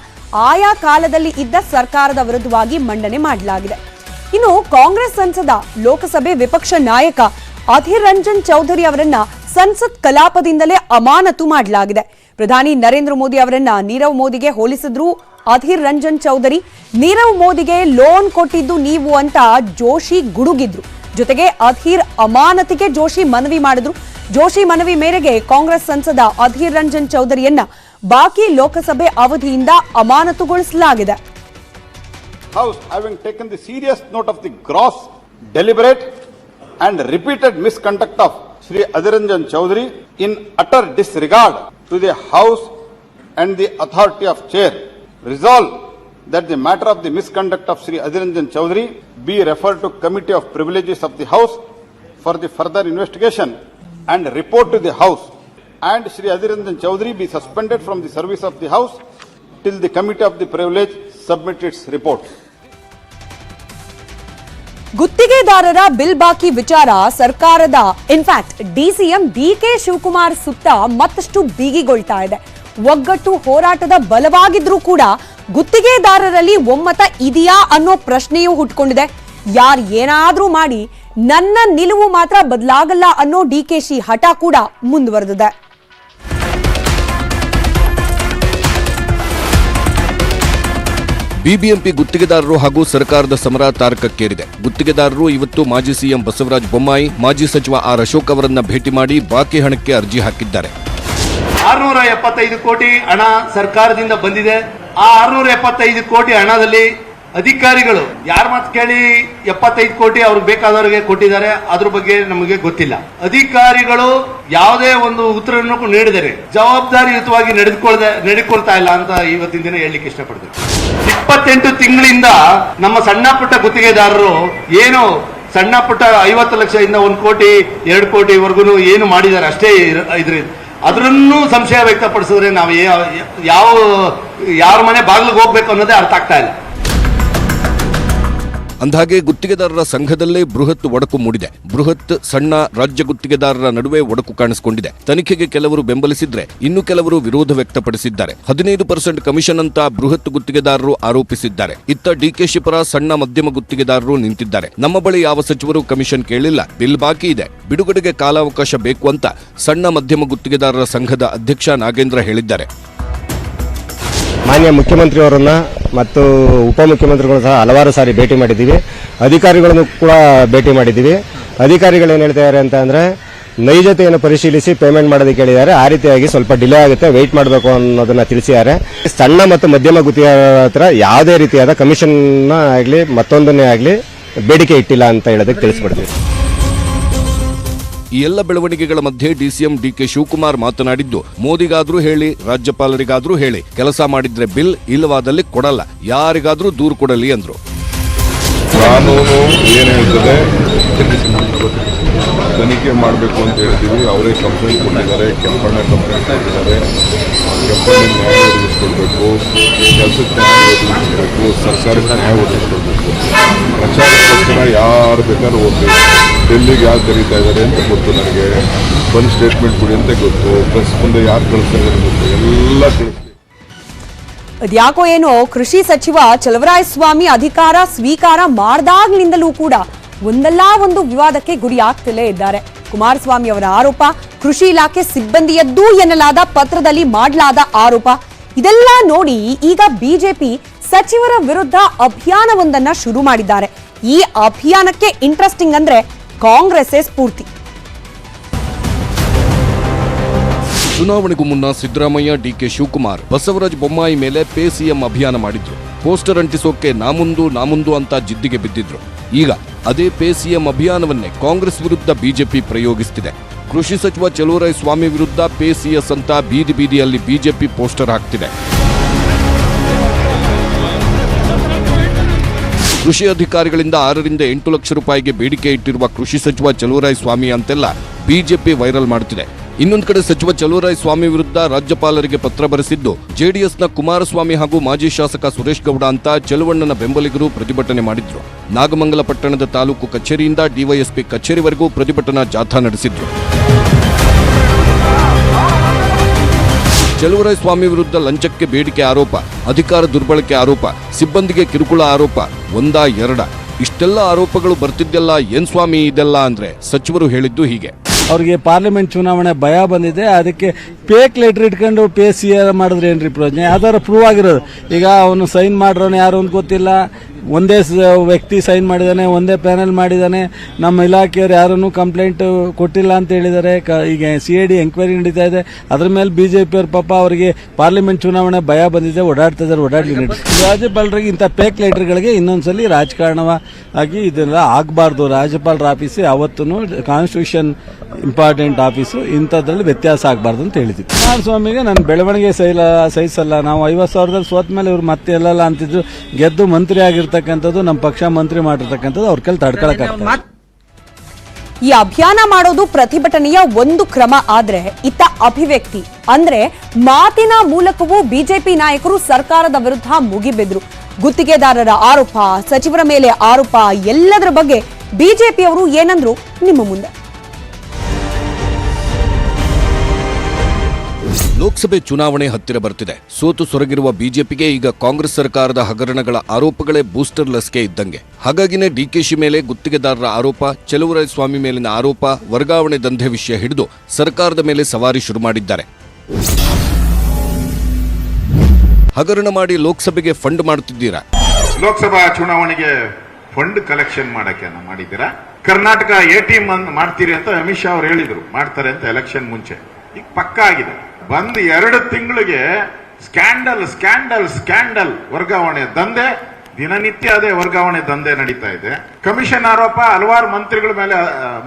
Speaker 1: ಆಯಾ ಕಾಲದಲ್ಲಿ ಇದ್ದ ಸರ್ಕಾರದ ವಿರುದ್ಧವಾಗಿ ಮಂಡನೆ ಮಾಡಲಾಗಿದೆ. ಇನ್ನು ಕಾಂಗ್ರೆಸ್ ಸಂಸದ ಲೋಕಸಭೆ ವಿಪಕ್ಷ ನಾಯಕ ಅಧೀರ್ ರಂಜನ್ ಚೌಧರಿ ಅವರನ್ನ ಸಂಸತ್ ಕಲಾಪದಿಂದಲೇ ಅಮಾನತು ಮಾಡಲಾಗಿದೆ. ಪ್ರಧಾನಿ ನರೇಂದ್ರ ಮೋದಿ ಅವರನ್ನ ನೀರವ್ ಮೋದಿಗೆ ಹೋಲಿಸಿದ್ರು ಅಧೀರ್ ರಂಜನ್ ಚೌಧರಿ. ನೀರವ್ ಮೋದಿಗೆ ಲೋನ್ ಕೊಟ್ಟಿದ್ದು ನೀವು ಅಂತ ಜೋಶಿ ಗುಡುಗಿದ್ರು. ಜೊತೆಗೆ ಅಧೀರ್ ಅಮಾನತಿಗೆ ಜೋಶಿ ಮನವಿ ಮಾಡಿದ್ರು. ಜೋಶಿ ಮನವಿ ಮೇರೆಗೆ ಕಾಂಗ್ರೆಸ್ ಸಂಸದ ಅಧೀರ್ ರಂಜನ್ ಚೌಧರಿಯನ್ನ ಬಾಕಿ ಲೋಕಸಭೆ ಅವಧಿಯಿಂದ ಅಮಾನತುಗೊಳಿಸಲಾಗಿದೆ.
Speaker 4: House, having taken the serious note of the gross, deliberate and repeated misconduct of Shri Adhir Ranjan Chaudhary in utter disregard to the House and the authority of Chair, resolve that the matter of the misconduct of Shri Adhir Ranjan Chaudhary be referred to Committee of Privileges of the House for the further investigation and report to the House, and Shri Adhir Ranjan Chaudhary be suspended from the service of the House till the Committee of the Privilege submit its report.
Speaker 1: ಗುತ್ತಿಗೆದಾರರ bill ಬಾಕಿ ವಿಚಾರ ಸರ್ಕಾರದ in fact DCM DK Shivakumar ಸುತ್ತ ಮತ್ತಷ್ಟು ಬಿಗಿಗೊಳ್ತಾ ಇದೆ. ಒಗ್ಗಟ್ಟು ಹೋರಾಟದ ಬಲವಾಗಿದ್ರೂ ಕೂಡ ಗುತ್ತಿಗೆದಾರರಲ್ಲಿ ಒಮ್ಮತ ಇದೆಯಾ ಅನ್ನೋ ಪ್ರಶ್ನೆಯೂ ಹುಟ್ಕೊಂಡಿದೆ. ಯಾರು ಏನಾದ್ರೂ ಮಾಡಿ ನನ್ನ ನಿಲುವು ಮಾತ್ರ ಬದಲಾಗಲ್ಲ ಅನ್ನೋ ಡಿಕೆಶಿ ಹಠ ಕೂಡ ಮುಂದುವರೆದಿದೆ.
Speaker 2: ಬಿಬಿಎಂಪಿ ಗುತ್ತಿಗೆದಾರರು ಹಾಗೂ ಸರ್ಕಾರದ ಸಮರ ತಾರಕಕ್ಕೇರಿದೆ. ಗುತ್ತಿಗೆದಾರರು ಇವತ್ತು ಮಾಜಿ ಸಿಎಂ ಬಸವರಾಜ ಬೊಮ್ಮಾಯಿ, ಮಾಜಿ ಸಚಿವ ಆರ್ ಅಶೋಕ್ ಅವರನ್ನ ಭೇಟಿ ಮಾಡಿ ಬಾಕಿ ಹಣಕ್ಕೆ ಅರ್ಜಿ ಹಾಕಿದ್ದಾರೆ.
Speaker 5: 675 ಕೋಟಿ ಹಣ ಸರ್ಕಾರದಿಂದ ಬಂದಿದೆ. ಆ 675 ಕೋಟಿ ಹಣದಲ್ಲಿ ಅಧಿಕಾರಿಗಳು ಯಾರ ಮಾತು ಕೇಳಿ 75 ಕೋಟಿ ಅವ್ರಿಗೆ ಬೇಕಾದವರಿಗೆ ಕೊಟ್ಟಿದ್ದಾರೆ, ಅದ್ರ ಬಗ್ಗೆ ನಮಗೆ ಗೊತ್ತಿಲ್ಲ. ಅಧಿಕಾರಿಗಳು ಯಾವುದೇ ಒಂದು ಉತ್ತರವನ್ನು ನೀಡಿದರೆ ಜವಾಬ್ದಾರಿಯುತವಾಗಿ ನಡೆದುಕೊಳ್ತಾ ಇಲ್ಲ ಅಂತ ಇವತ್ತಿನ ದಿನ ಹೇಳಲಿಕ್ಕೆ ಇಷ್ಟಪಡ್ತೀನಿ. 28 ತಿಂಗಳಿಂದ ನಮ್ಮ ಸಣ್ಣ ಪುಟ್ಟ ಗುತ್ತಿಗೆದಾರರು ಏನು ಸಣ್ಣ ಪುಟ್ಟ 50 ಲಕ್ಷದಿಂದ 1 ಕೋಟಿ 2 ಕೋಟಿವರೆಗೂ ಏನು ಮಾಡಿದ್ದಾರೆ ಅಷ್ಟೇ ಅದರನ್ನು ಸಂಶಯ ವ್ಯಕ್ತಪಡಿಸಿದ್ರೆ ನಾವು ಯಾರ ಮನೆ ಬಾಗಿಲಿಗೆ ಹೋಗ್ಬೇಕು ಅನ್ನೋದೇ ಅರ್ಥ ಆಗ್ತಾ ಇಲ್ಲ.
Speaker 2: ಅಂದಹಾಗೆ ಗುತ್ತಿಗೆದಾರರ ಸಂಘದಲ್ಲೇ ಬೃಹತ್ ಒಡಕು ಮೂಡಿದೆ. ಬೃಹತ್ ಸಣ್ಣ ರಾಜ್ಯ ಗುತ್ತಿಗೆದಾರರ ನಡುವೆ ಒಡಕು ಕಾಣಿಸಿಕೊಂಡಿದೆ. ತನಿಖೆಗೆ ಕೆಲವರು ಬೆಂಬಲಿಸಿದ್ರೆ ಇನ್ನು ಕೆಲವರು ವಿರೋಧ ವ್ಯಕ್ತಪಡಿಸಿದ್ದಾರೆ. 15% ಕಮಿಷನ್ ಅಂತ ಬೃಹತ್ ಗುತ್ತಿಗೆದಾರರು ಆರೋಪಿಸಿದ್ದಾರೆ. ಇತ್ತ ಡಿಕೆಶಿ ಪರ ಸಣ್ಣ ಮಧ್ಯಮ ಗುತ್ತಿಗೆದಾರರು ನಿಂತಿದ್ದಾರೆ. ನಮ್ಮ ಬಳಿ ಯಾವ ಸಚಿವರು ಕಮಿಷನ್ ಕೇಳಿಲ್ಲ, ಬಿಲ್ ಬಾಕಿ ಇದೆ, ಬಿಡುಗಡೆಗೆ ಕಾಲಾವಕಾಶ ಬೇಕು ಅಂತ ಸಣ್ಣ ಮಧ್ಯಮ ಗುತ್ತಿಗೆದಾರರ ಸಂಘದ ಅಧ್ಯಕ್ಷ ನಾಗೇಂದ್ರ ಹೇಳಿದ್ದಾರೆ.
Speaker 6: ಮಾನ್ಯ ಮುಖ್ಯಮಂತ್ರಿಯವರನ್ನ ಮತ್ತು ಉಪಮುಖ್ಯಮಂತ್ರಿಗಳು ಸಹ ಹಲವಾರು ಸಾರಿ ಭೇಟಿ ಮಾಡಿದ್ದೀವಿ. ಅಧಿಕಾರಿಗಳನ್ನು ಕೂಡ ಭೇಟಿ ಮಾಡಿದ್ದೀವಿ. ಅಧಿಕಾರಿಗಳು ಏನು ಹೇಳ್ತಾರೆ ಅಂತ ಅಂದ್ರೆ ನೈಜತೆಯನ್ನು ಪರಿಶೀಲಿಸಿ ಪೇಮೆಂಟ್ ಮಾಡೋದಕ್ಕೆ ಹೇಳಿದ್ದಾರೆ. ಆ ರೀತಿಯಾಗಿ ಸ್ವಲ್ಪ ಡಿಲೇ ಆಗುತ್ತೆ, ವೆಯ್ಟ್ ಮಾಡಬೇಕು ಅನ್ನೋದನ್ನ ತಿಳಿಸಿದ್ದಾರೆ. ಸಣ್ಣ ಮತ್ತು ಮಧ್ಯಮ ಗುತ್ತಿಗೆದಾರರ ಹತ್ರ ಯಾವುದೇ ರೀತಿಯಾದ ಕಮಿಷನ್ ಆಗಲಿ ಮತ್ತೊಂದನ್ನೇ ಆಗಲಿ ಬೇಡಿಕೆ ಇಟ್ಟಿಲ್ಲ ಅಂತ ಹೇಳೋದಕ್ಕೆ ತಿಳಿಸ್ಬಿಡ್ತೀವಿ.
Speaker 2: ಈ ಎಲ್ಲ ಬೆಳವಣಿಗೆಗಳ ಮಧ್ಯೆ ಡಿಸಿಎಂ ಡಿಕೆ ಶಿವಕುಮಾರ್ ಮಾತನಾಡಿದ್ದು, ಮೋದಿಗಾದ್ರೂ ಹೇಳಿ, ರಾಜ್ಯಪಾಲರಿಗಾದ್ರೂ ಹೇಳಿ, ಕೆಲಸ ಮಾಡಿದ್ರೆ ಬಿಲ್, ಇಲ್ಲವಾದಲ್ಲಿ ಕೊಡಲ್ಲ, ಯಾರಿಗಾದ್ರೂ ದೂರು ಕೊಡಲಿ ಅಂದ್ರು.
Speaker 7: ಕಾನೂನು ಏನು ಹೇಳ್ತದೆ ತನಿಖೆ ಮಾಡಬೇಕು ಅಂತ ಹೇಳ್ತೀವಿ. ಅವರೇ ಕಂಪ್ಲೇಂಟ್ ಕೊಟ್ಟಿದ್ದಾರೆ, ಕೆಂಪಣ್ಣ ಕಂಪ್ಲೇಂಟ್ ಕೊಟ್ಟಿದ್ದಾರೆ. ಕೆಂಪಣ್ಣ ನ್ಯಾಯ ಒದಗಿಸ್ಕೊಳ್ಬೇಕು, ಕೆಲಸಕ್ಕೆ ನ್ಯಾಯ ಒದಗಿಸ್ಕೊಳ್ಬೇಕು, ಸರ್ಕಾರಕ್ಕೆ ನ್ಯಾಯ ಒದಗಿಸ್ಕೊಳ್ಬೇಕು. ಪ್ರಚಾರಕ್ಕೋಸ್ಕರ ಯಾರು ಬೇಕಾದ್ರೂ ಹೋಗ್ಲಿ, ಡೆಲ್ಲಿಗೆ ಯಾರು ಕರೀತಾ ಇದ್ದಾರೆ ಅಂತ ಗೊತ್ತು, ನನಗೆ ಬಂದು ಸ್ಟೇಟ್ಮೆಂಟ್ ಕೊಡಿ ಅಂತ ಗೊತ್ತು, ಪ್ರೆಸ್ ಮುಂದೆ ಯಾರು ಕಳಿಸ್ತಾ ಇದ್ದಾರೆ ಗೊತ್ತು, ಎಲ್ಲ ತಿಳಿಸ್ತೀವಿ.
Speaker 1: ಅದ್ಯಾಕೋ ಏನೋ ಕೃಷಿ ಸಚಿವ ಚಲುವರಾಯಸ್ವಾಮಿ ಅಧಿಕಾರ ಸ್ವೀಕಾರ ಮಾಡಿದಾಗ್ಲಿಂದಲೂ ಕೂಡ ಒಂದಲ್ಲ ಒಂದು ವಿವಾದಕ್ಕೆ ಗುರಿಯಾಗ್ತಲೇ ಇದ್ದಾರೆ. ಕುಮಾರಸ್ವಾಮಿ ಅವರ ಆರೋಪ, ಕೃಷಿ ಇಲಾಖೆ ಸಿಬ್ಬಂದಿಯದ್ದು ಎನ್ನಲಾದ ಪತ್ರದಲ್ಲಿ ಮಾಡಲಾದ ಆರೋಪ, ಇದೆಲ್ಲ ನೋಡಿ ಈಗ ಬಿಜೆಪಿ ಸಚಿವರ ವಿರುದ್ಧ ಅಭಿಯಾನವೊಂದನ್ನ ಶುರು ಮಾಡಿದ್ದಾರೆ. ಈ ಅಭಿಯಾನಕ್ಕೆ ಇಂಟ್ರೆಸ್ಟಿಂಗ್ ಅಂದ್ರೆ ಕಾಂಗ್ರೆಸ್ಸೇ ಸ್ಫೂರ್ತಿ.
Speaker 2: ಚುನಾವಣೆಗೂ ಮುನ್ನ ಸಿದ್ದರಾಮಯ್ಯ, ಡಿಕೆ ಶಿವಕುಮಾರ್, ಬಸವರಾಜ ಬೊಮ್ಮಾಯಿ ಮೇಲೆ ಪೇ ಸಿಎಂ ಅಭಿಯಾನ ಮಾಡಿದ್ರು. ಪೋಸ್ಟರ್ ಅಂಟಿಸೋಕೆ ನಾಮುಂದು ಅಂತ ಜಿದ್ದಿಗೆ ಬಿದ್ದಿದ್ರು. ಈಗ ಅದೇ ಪೇ ಸಿಎಂ ಅಭಿಯಾನವನ್ನೇ ಕಾಂಗ್ರೆಸ್ ವಿರುದ್ಧ ಬಿಜೆಪಿ ಪ್ರಯೋಗಿಸುತ್ತಿದೆ. ಕೃಷಿ ಸಚಿವ ಚಲುವರಾಯಸ್ವಾಮಿ ವಿರುದ್ಧ ಪೇ ಸಿಎಸ್ ಅಂತ ಬೀದಿ ಬೀದಿಯಲ್ಲಿ ಬಿಜೆಪಿ ಪೋಸ್ಟರ್ ಹಾಕ್ತಿದೆ. ಕೃಷಿ ಅಧಿಕಾರಿಗಳಿಂದ 6 ರಿಂದ 8 ಲಕ್ಷ ರೂಪಾಯಿಗೆ ಬೇಡಿಕೆ ಇಟ್ಟಿರುವ ಕೃಷಿ ಸಚಿವ ಚಲುವರಾಯಸ್ವಾಮಿ ಅಂತೆಲ್ಲ ಬಿಜೆಪಿ ವೈರಲ್ ಮಾಡುತ್ತಿದೆ. ಇನ್ನೊಂದು ಕಡೆ ಸಚಿವ ಚಲುವರಾಯಸ್ವಾಮಿ ವಿರುದ್ಧ ರಾಜ್ಯಪಾಲರಿಗೆ ಪತ್ರ ಬರೆಸಿದ್ದು ಜೆಡಿಎಸ್ನ ಕುಮಾರಸ್ವಾಮಿ ಹಾಗೂ ಮಾಜಿ ಶಾಸಕ ಸುರೇಶ್ ಗೌಡ ಅಂತ ಚಲುವಣ್ಣನ ಬೆಂಬಲಿಗರು ಪ್ರತಿಭಟನೆ ಮಾಡಿದ್ರು. ನಾಗಮಂಗಲ ಪಟ್ಟಣದ ತಾಲೂಕು ಕಚೇರಿಯಿಂದ ಡಿವೈಎಸ್ಪಿ ಕಚೇರಿವರೆಗೂ ಪ್ರತಿಭಟನಾ ಜಾಥಾ ನಡೆಸಿದ್ರು. ಚಲುವರಾಯಸ್ವಾಮಿ ವಿರುದ್ಧ ಲಂಚಕ್ಕೆ ಬೇಡಿಕೆ ಆರೋಪ, ಅಧಿಕಾರ ದುರ್ಬಳಕೆ ಆರೋಪ, ಸಿಬ್ಬಂದಿಗೆ ಕಿರುಕುಳ ಆರೋಪ, ಒಂದಾ ಎರಡ, ಇಷ್ಟೆಲ್ಲ ಆರೋಪಗಳು ಬರ್ತಿದ್ದೆಲ್ಲ ಏನ್ ಸ್ವಾಮಿ ಇದೆಲ್ಲ ಅಂದ್ರೆ ಸಚಿವರು ಹೇಳಿದ್ದು ಹೀಗೆ.
Speaker 8: ಅವ್ರಿಗೆ ಪಾರ್ಲಿಮೆಂಟ್ ಚುನಾವಣೆ ಭಯ ಬಂದಿದೆ, ಅದಕ್ಕೆ ಫೇಕ್ ಲೆಟರ್ ಇಟ್ಕೊಂಡು ಪೇ ಸಿ ಮಾಡಿದ್ರೆ ಏನ್ರಿ ಪ್ರಯೋಜನ? ಯಾವ್ದಾದ್ರು ಪ್ರೂವ್ ಆಗಿರೋದು. ಈಗ ಅವನು ಸೈನ್ ಮಾಡ್ರೋನು ಯಾರು ಅಂತ ಗೊತ್ತಿಲ್ಲ, ಒಂದೇ ವ್ಯಕ್ತಿ ಸೈನ್ ಮಾಡಿದಾನೆ, ಒಂದೇ ಪ್ಯಾನೆಲ್ ಮಾಡಿದಾನೆ, ನಮ್ಮ ಇಲಾಖೆಯವರು ಯಾರನ್ನು ಕಂಪ್ಲೇಂಟ್ ಕೊಟ್ಟಿಲ್ಲ ಅಂತ ಹೇಳಿದ್ದಾರೆ. ಈಗ CID ಎಂಕ್ವೈರಿ ನಡೀತಾ ಇದೆ. ಅದ್ರ ಮೇಲೆ ಬಿಜೆಪಿಯವ್ರ ಪಾಪ ಅವರಿಗೆ ಪಾರ್ಲಿಮೆಂಟ್ ಚುನಾವಣೆ ಭಯ ಬಂದಿದೆ, ಓಡಾಡ್ತಾ ಇದ್ದಾರೆ. ಓಡಾಡ್ಲಿ ರಾಜ್ಯಪಾಲರಿಗೆ ಇಂಥ ಫೇಕ್ ಲೆಟರ್ಗಳಿಗೆ ಇನ್ನೊಂದ್ಸಲಿ ರಾಜಕಾರಣವಾಗಿ ಇದೆಲ್ಲ ಆಗಬಾರ್ದು. ರಾಜ್ಯಪಾಲರ ಆಫೀಸ್ ಯಾವತ್ತೂ ಕಾನ್ಸ್ಟಿಟ್ಯೂಷನ್ ಇಂಪಾರ್ಟೆಂಟ್ ಆಫೀಸು, ಇಂಥದ್ರಲ್ಲಿ ವ್ಯತ್ಯಾಸ ಆಗಬಾರ್ದು ಅಂತ ಹೇಳಿದ್ವಿ. ಕುಮಾರಸ್ವಾಮಿಗೆ ನನ್ನ ಬೆಳವಣಿಗೆ ಸಹಿಸಲ್ಲ, ನಾವು 50,000ದಲ್ಲಿ ಸೋತ ಮೇಲೆ ಇವ್ರು ಮತ್ತೆ ಎಲ್ಲಲ್ಲ ಅಂತಿದ್ರು. ಗೆದ್ದು ಮಂತ್ರಿ ಆಗಿರ್ತಕ್ಕಂಥದ್ದು, ನಮ್ಮ ಪಕ್ಷ ಮಂತ್ರಿ ಮಾಡಿರ್ತಕ್ಕಂಥದ್ದು ಅವ್ರ ಕೈಲಿ ತಡ್ಕೊಳಕ್ಕಾಗ್ತದೆ.
Speaker 1: ಈ ಅಭಿಯಾನ ಮಾಡೋದು ಪ್ರತಿಭಟನೆಯ ಒಂದು ಕ್ರಮ ಆದ್ರೆ, ಇತ್ತ ಅಭಿವ್ಯಕ್ತಿ ಅಂದ್ರೆ ಮಾತಿನ ಮೂಲಕವೂ ಬಿಜೆಪಿ ನಾಯಕರು ಸರ್ಕಾರದ ವಿರುದ್ಧ ಮುಗಿಬಿದ್ರು. ಗುತ್ತಿಗೆದಾರರ ಆರೋಪ, ಸಚಿವರ ಮೇಲೆ ಆರೋಪ, ಎಲ್ಲದರ ಬಗ್ಗೆ ಬಿಜೆಪಿಯವರು ಏನಂದ್ರು ನಿಮ್ಮ ಮುಂದೆ.
Speaker 2: ಲೋಕಸಭೆ ಚುನಾವಣೆ ಹತ್ತಿರ ಬರ್ತಿದೆ. ಸೋತು ಸೊರಗಿರುವ ಬಿಜೆಪಿಗೆ ಈಗ ಕಾಂಗ್ರೆಸ್ ಸರ್ಕಾರದ ಹಗರಣಗಳ ಆರೋಪಗಳೇ ಬೂಸ್ಟರ್ ಲಸಿಕೆ ಇದ್ದಂಗೆ. ಹಾಗಾಗಿನೇ ಡಿಕೆಶಿ ಮೇಲೆ ಗುತ್ತಿಗೆದಾರರ ಆರೋಪ, ಚಲುವರಾಯಸ್ವಾಮಿ ಮೇಲಿನ ಆರೋಪ, ವರ್ಗಾವಣೆ ದಂಧೆ ವಿಷಯ ಹಿಡಿದು ಸರ್ಕಾರದ ಮೇಲೆ ಸವಾರಿ ಶುರು ಮಾಡಿದ್ದಾರೆ. ಹಗರಣ ಮಾಡಿ ಲೋಕಸಭೆಗೆ ಫಂಡ್ ಮಾಡುತ್ತಿದ್ದೀರಾ?
Speaker 9: ಲೋಕಸಭಾ ಚುನಾವಣೆಗೆ ಫಂಡ್ ಕಲೆಕ್ಷನ್ ಮಾಡಕ್ಕೆ ಮಾಡಿದ್ದೀರಾ? ಕರ್ನಾಟಕ ATM ಮಾಡ್ತೀರಿ ಅಂತ ಅಮಿತ್ ಶಾ ಅವರು ಹೇಳಿದ್ರು, ಮಾಡ್ತಾರೆ ಅಂತ ಎಲೆಕ್ಷನ್ ಮುಂಚೆ. ಈಗ ಪಕ್ಕಾ ಆಗಿದೆ. ಬಂದ್ 2 ತಿಂಗಳಿಗೆ ಸ್ಕ್ಯಾಂಡಲ್ ವರ್ಗಾವಣೆ ದಂಧೆ, ದಿನನಿತ್ಯ ಅದೇ ವರ್ಗಾವಣೆ ದಂಧೆ ನಡೀತಾ ಇದೆ. ಕಮಿಷನ್ ಆರೋಪ ಹಲವಾರು ಮಂತ್ರಿಗಳ ಮೇಲೆ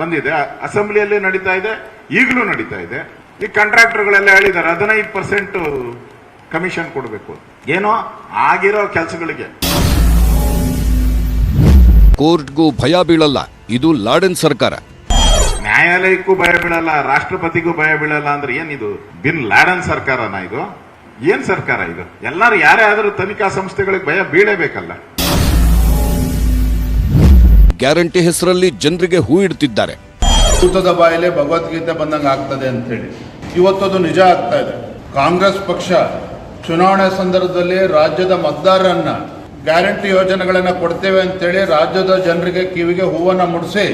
Speaker 9: ಬಂದಿದೆ, ಅಸೆಂಬ್ಲಿಯಲ್ಲಿ ನಡೀತಾ ಇದೆ, ಈಗಲೂ ನಡೀತಾ ಇದೆ. ಈ ಕಾಂಟ್ರಾಕ್ಟರ್ಗಳೆಲ್ಲ ಹೇಳಿದ್ದಾರೆ 15% ಕಮಿಷನ್ ಕೊಡಬೇಕು. ಏನೋ ಆಗಿರೋ ಕೆಲಸಗಳಿಗೆ
Speaker 2: ಕೋರ್ಟ್ಗೂ ಭಯ ಬೀಳಲ್ಲ, ಇದು ಲಾಡೆನ್ ಸರ್ಕಾರ.
Speaker 9: ನ್ಯಾಯಾಲಯಕ್ಕೂ ಭಯ ಬೀಳಲ್ಲ, ರಾಷ್ಟ್ರಪತಿಗೂ ಭಯ ಬೀಳಲ್ಲ ಅಂದ್ರೆ ಏನಿದು? ಬಿನ್ ಲಾಡೆನ್ ಸರ್ಕಾರನ ಇದು? ಏನ್ ಸರ್ಕಾರ ಇದು? ಎಲ್ಲರೂ ಯಾರೇ ಆದರೂ ತನಿಖಾ ಸಂಸ್ಥೆಗಳಿಗೆ ಭಯ ಬೀಳಬೇಕಲ್ಲ.
Speaker 2: ಗ್ಯಾರಂಟಿ ಹೆಸರಲ್ಲಿ ಜನರಿಗೆ ಹೂ ಇಡ್ತಿದ್ದಾರೆ.
Speaker 10: ಭೂತದ ಬಾಯಲ್ಲಿ ಭಗವದ್ಗೀತೆ ಬಂದಂಗೆ ಆಗ್ತದೆ ಅಂತೇಳಿ ಇವತ್ತದು ನಿಜ ಆಗ್ತಾ ಇದೆ. ಕಾಂಗ್ರೆಸ್ ಪಕ್ಷ ಚುನಾವಣೆ ಸಂದರ್ಭದಲ್ಲಿ ರಾಜ್ಯದ ಮತದಾರರನ್ನ ಗ್ಯಾರಂಟಿ ಯೋಜನೆಗಳನ್ನು ಕೊಡ್ತೇವೆ ಅಂತೇಳಿ ರಾಜ್ಯದ ಜನರಿಗೆ ಕಿವಿಗೆ ಹೂವನ್ನು ಮುಡಿಸಿ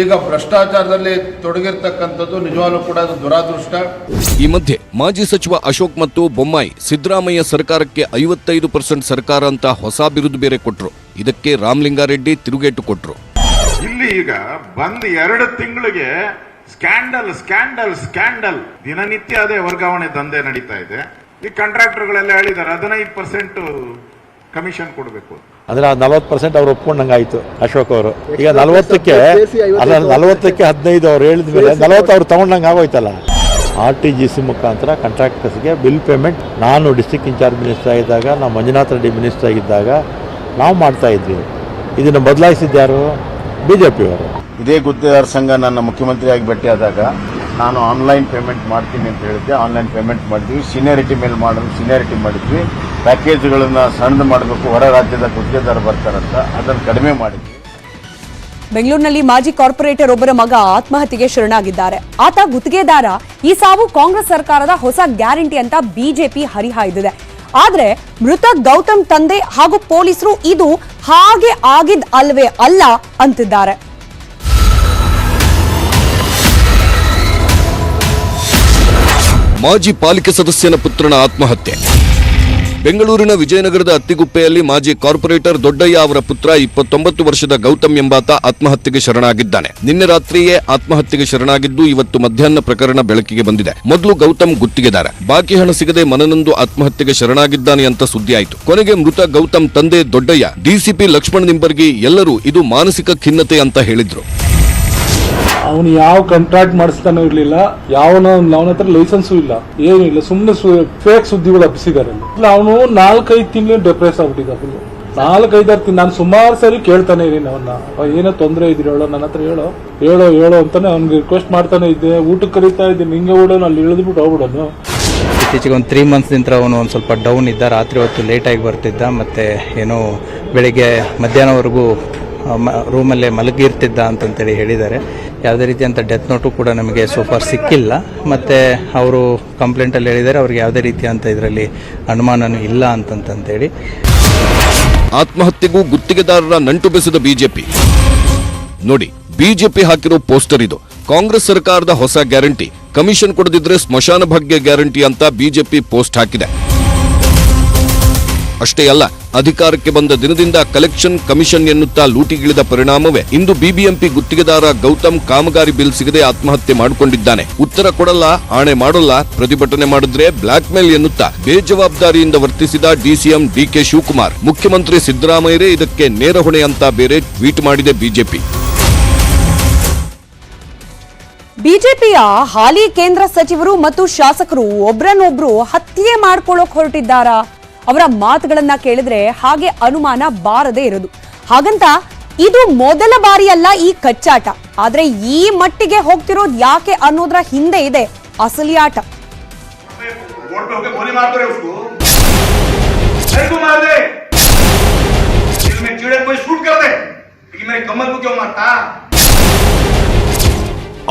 Speaker 10: ಈಗ ಭ್ರಷ್ಟಾಚಾರದಲ್ಲಿ ತೊಡಗಿರ್ತಕ್ಕಂಥದ್ದು ನಿಜವಾಗ್ಲೂ ಕೂಡ ಅದು ದುರಾದೃಷ್ಟ.
Speaker 2: ಈ ಮಧ್ಯೆ ಮಾಜಿ ಸಚಿವ ಅಶೋಕ್ ಮತ್ತು ಬೊಮ್ಮಾಯಿ ಸಿದ್ದರಾಮಯ್ಯ ಸರ್ಕಾರಕ್ಕೆ 55% ಸರ್ಕಾರ ಅಂತ ಹೊಸ ಬಿರುದು ಬೇರೆ ಕೊಟ್ರು. ಇದಕ್ಕೆ ರಾಮಲಿಂಗಾರೆಡ್ಡಿ ತಿರುಗೇಟು ಕೊಟ್ರು.
Speaker 9: ಇಲ್ಲಿ ಈಗ ಬಂದ್ 2 ತಿಂಗಳಿಗೆ ಸ್ಕ್ಯಾಂಡಲ್ ಸ್ಕ್ಯಾಂಡಲ್ ಸ್ಕ್ಯಾಂಡಲ್ ದಿನನಿತ್ಯ ಅದೇ ವರ್ಗಾವಣೆ ದಂಧೆ ನಡೀತಾ ಇದೆ. ಈ ಕಾಂಟ್ರಾಕ್ಟರ್ಗಳೆಲ್ಲ ಹೇಳಿದ್ದಾರೆ 15% ಕಮಿಷನ್ ಕೊಡಬೇಕು.
Speaker 11: ಅಂದ್ರೆ 40% ಅವ್ರು ಒಪ್ಕೊಂಡಂಗಾಯ್ತು ಅಶೋಕ್ ಅವರು. ಈಗ 40ಕ್ಕೆ 15 ಅವ್ರು ಹೇಳಿದ ಮೇಲೆ 40 ಅವ್ರು ತಗೊಂಡಂಗೆ ಆಗೋಯ್ತಲ್ಲ. RTGC ಮುಖಾಂತರ ಕಾಂಟ್ರಾಕ್ಟರ್ಸ್ಗೆ ಬಿಲ್ ಪೇಮೆಂಟ್ ನಾನು ಡಿಸ್ಟ್ರಿಕ್ಟ್ ಇನ್ಚಾರ್ಜ್ ಮಿನಿಸ್ಟರ್ ಆಗಿದ್ದಾಗ, ನಾವು ಮಂಜುನಾಥ್ ರೆಡ್ಡಿ ಮಿನಿಸ್ಟರ್ ಆಗಿದ್ದಾಗ ನಾವು ಮಾಡ್ತಾ ಇದ್ವಿ. ಇದನ್ನು ಬದಲಾಯಿಸಿದ್ಯಾರು? BJP ಅವರು.
Speaker 12: ಇದೇ ಗುತ್ತಿಗೆದಾರ ಸಂಘ ನನ್ನ ಮುಖ್ಯಮಂತ್ರಿಯಾಗಿ ಭೇಟಿಯಾದಾಗ ನಾನು ಆನ್ಲೈನ್ ಪೇಮೆಂಟ್ ಮಾಡ್ತೀನಿ ಅಂತ ಹೇಳಿದ್ದೆ. ಆನ್ಲೈನ್ ಪೇಮೆಂಟ್ ಮಾಡಿದ್ವಿ. ಸೀನಿಯಾರಿಟಿ ಮೇಲೆ ಮಾಡಲು ಸೀನಿಯಾರಿಟಿ ಮಾಡಿದ್ವಿ. ಪ್ಯಾಕೇಜ್ಗಳನ್ನು ಸಣ್ಣದು ಮಾಡಬೇಕು, ಹೊರ ರಾಜ್ಯದ ಗುತ್ತಿಗೆದಾರ ಬರ್ತಾರಂತ ಅದನ್ನು ಕಡಿಮೆ ಮಾಡಿದ್ವಿ.
Speaker 1: ಬೆಂಗಳೂರಿನಲ್ಲಿ ಮಾಜಿ ಕಾರ್ಪೊರೇಟರ್ ಒಬ್ಬರ ಮಗ ಆತ್ಮಹತ್ಯೆಗೆ ಶರಣಾಗಿದ್ದಾರೆ. ಆತ ಗುತ್ತಿಗೆದಾರ. ಈ ಸಾವು ಕಾಂಗ್ರೆಸ್ ಸರ್ಕಾರದ ಹೊಸ ಗ್ಯಾರಂಟಿ ಅಂತ ಬಿಜೆಪಿ ಹರಿಹಾಯ್ದಿದೆ. ಆದ್ರೆ ಮೃತ ಗೌತಮ್ ತಂದೆ ಹಾಗೂ ಪೊಲೀಸರು ಇದು ಹಾಗೆ ಆಗಿದ್ ಅಲ್ವೇ ಅಲ್ಲ ಅಂತಿದ್ದಾರೆ.
Speaker 2: ಮಾಜಿ ಪಾಲಿಕೆ ಸದಸ್ಯನ ಪುತ್ರನ ಆತ್ಮಹತ್ಯೆ. ಬೆಂಗಳೂರಿನ ವಿಜಯನಗರದ ಅತ್ತಿಗುಪ್ಪೆಯಲ್ಲಿ ಮಾಜಿ ಕಾರ್ಪೊರೇಟರ್ ದೊಡ್ಡಯ್ಯ ಅವರ ಪುತ್ರ 29 ವರ್ಷದ ಗೌತಮ್ ಎಂಬಾತ ಆತ್ಮಹತ್ಯೆಗೆ ಶರಣಾಗಿದ್ದಾನೆ. ನಿನ್ನೆ ರಾತ್ರಿಯೇ ಆತ್ಮಹತ್ಯೆಗೆ ಶರಣಾಗಿದ್ದು ಇವತ್ತು ಮಧ್ಯಾಹ್ನ ಪ್ರಕರಣ ಬೆಳಕಿಗೆ ಬಂದಿದೆ. ಮೊದಲು ಗೌತಮ್ ಗುತ್ತಿಗೆದಾರ, ಬಾಕಿ ಹಣ ಸಿಗದೆ ಮನನೊಂದು ಆತ್ಮಹತ್ಯೆಗೆ ಶರಣಾಗಿದ್ದಾನೆ ಅಂತ ಸುದ್ದಿಯಾಯಿತು. ಕೊನೆಗೆ ಮೃತ ಗೌತಮ್ ತಂದೆ ದೊಡ್ಡಯ್ಯ, ಡಿಸಿಪಿ ಲಕ್ಷ್ಮಣ್ ನಿಂಬರ್ಗಿ ಎಲ್ಲರೂ ಇದು ಮಾನಸಿಕ ಖಿನ್ನತೆ ಅಂತ ಹೇಳಿದ್ರು.
Speaker 8: ಅವನು ಯಾವ ಕಾಂಟ್ರಾಕ್ಟ್ ಮಾಡಿಸ್ತಾನೂ ಇರ್ಲಿಲ್ಲ, ಅವನ ಹತ್ರ ಲೈಸೆನ್ಸು ಇಲ್ಲ, ಏನೂ ಇಲ್ಲ. ಸುಮ್ಮನೆ ಫೇಕ್ ಸುದ್ದಿಗಳು ಹಬ್ಬಿಸಿದಾರೆ. ಇಲ್ಲ, ಅವನು 4-5 ತಿಂಗಳು ಡಿಪ್ರೆಸ್ ಆಗ್ಬಿಟ್ಟಿದ್ದ. 4-5 ತಿಂಗಳು ನಾನು ಸುಮಾರು ಸರಿ ಕೇಳ್ತಾನೆ ಇದೀನಿ ಅವನ್ನ, ಏನೋ ತೊಂದರೆ ಇದ್ರಿ ಹೇಳೋ, ನನ್ನ ಹತ್ರ ಹೇಳೋ ಅಂತಾನೆ ಅವ್ನಿಗೆ ರಿಕ್ವೆಸ್ಟ್ ಮಾಡ್ತಾನೆ ಇದ್ದೆ. ಊಟಕ್ಕೆ ಕರೀತಾ ಇದ್ದೀನಿ, ಹಿಂಗೆ ಓಡೋನು, ಅಲ್ಲಿ ಇಳಿದ್ಬಿಟ್ಟು ಹೋಗ್ಬಿಡೋನು.
Speaker 13: ಇತ್ತೀಚೆಗೆ ಒಂದು 3 ಮಂತ್ಸ್ನಿಂದ ಅವನು ಒಂದು ಸ್ವಲ್ಪ ಡೌನ್ ಇದ್ದ. ರಾತ್ರಿ ಹೊತ್ತು ಲೇಟಾಗಿ ಬರ್ತಿದ್ದ, ಮತ್ತೆ ಏನೋ ಬೆಳಿಗ್ಗೆ ಮಧ್ಯಾಹ್ನವರೆಗೂ ರೂಮಲ್ಲೇ ಮಲಗಿರ್ತಿದ್ದ ಅಂತಂತೇಳಿ ಹೇಳಿದ್ದಾರೆ. ಯಾವುದೇ ರೀತಿಯಂಥ ಡೆತ್ ನೋಟು ಕೂಡ ನಮಗೆ ಸೋಫಾರ್ ಸಿಕ್ಕಿಲ್ಲ. ಮತ್ತು ಅವರು ಕಂಪ್ಲೇಂಟಲ್ಲಿ ಹೇಳಿದ್ದಾರೆ ಅವ್ರಿಗೆ ಯಾವುದೇ ರೀತಿಯಂಥ ಇದರಲ್ಲಿ ಅನುಮಾನನೂ ಇಲ್ಲ ಅಂತಂತೇಳಿ.
Speaker 2: ಆತ್ಮಹತ್ಯೆಗೂ ಗುತ್ತಿಗೆದಾರರ ನಂಟು ಬೆಸೆದ ಬಿಜೆಪಿ. ನೋಡಿ, ಬಿಜೆಪಿ ಹಾಕಿರೋ ಪೋಸ್ಟರ್ ಇದು. ಕಾಂಗ್ರೆಸ್ ಸರ್ಕಾರದ ಹೊಸ ಗ್ಯಾರಂಟಿ, ಕಮಿಷನ್ ಕೊಡದಿದ್ರೆ ಸ್ಮಶಾನ ಭಾಗ್ಯ ಗ್ಯಾರಂಟಿ ಅಂತ ಬಿಜೆಪಿ ಪೋಸ್ಟ್ ಹಾಕಿದೆ. ಅಷ್ಟೇ ಅಲ್ಲ, ಅಧಿಕಾರಕ್ಕೆ ಬಂದ ದಿನದಿಂದ ಕಲೆಕ್ಷನ್ ಕಮಿಷನ್ ಎನ್ನುತ್ತಾ ಲೂಟಿಗಿಳಿದ ಪರಿಣಾಮವೇ ಇಂದು ಬಿಬಿಎಂಪಿ ಗುತ್ತಿಗೆದಾರ ಗೌತಮ್ ಕಾಮಗಾರಿ ಬಿಲ್ ಸಿಗದೆ ಆತ್ಮಹತ್ಯೆ ಮಾಡಿಕೊಂಡಿದ್ದಾನೆ. ಉತ್ತರ ಕೊಡಲ್ಲ, ಆಣೆ ಮಾಡೋಲ್ಲ, ಪ್ರತಿಭಟನೆ ಮಾಡಿದ್ರೆ ಬ್ಲಾಕ್ ಮೇಲ್ ಎನ್ನುತ್ತಾ ಬೇಜವಾಬ್ದಾರಿಯಿಂದ ವರ್ತಿಸಿದ ಡಿಸಿಎಂ ಡಿಕೆ ಶಿವಕುಮಾರ್. ಮುಖ್ಯಮಂತ್ರಿ ಸಿದ್ದರಾಮಯ್ಯರೇ ಇದಕ್ಕೆ ನೇರ ಹೊಣೆ ಅಂತ ಬೇರೆ ಟ್ವೀಟ್ ಮಾಡಿದೆ ಬಿಜೆಪಿ.
Speaker 1: ಬಿಜೆಪಿಯ ಹಾಲಿ ಕೇಂದ್ರ ಸಚಿವರು ಮತ್ತು ಶಾಸಕರು ಒಬ್ರನ್ನೊಬ್ರು ಹತ್ಯೆ ಮಾಡ್ಕೊಳ್ಳೋಕ್ ಹೊರಟಿದ್ದಾರಾ? ಅವರ ಮಾತುಗಳನ್ನ ಕೇಳಿದ್ರೆ ಹಾಗೆ ಅನುಮಾನ ಬಾರದೇ ಇರೋದು. ಹಾಗಂತ ಇದು ಮೊದಲ ಬಾರಿ ಅಲ್ಲ ಈ ಕಚ್ಚಾಟ. ಆದ್ರೆ ಈ ಮಟ್ಟಿಗೆ ಹೋಗ್ತಿರೋದು ಯಾಕೆ ಅನ್ನೋದ್ರ ಹಿಂದೆ ಇದೆ ಅಸಲಿ ಆಟ.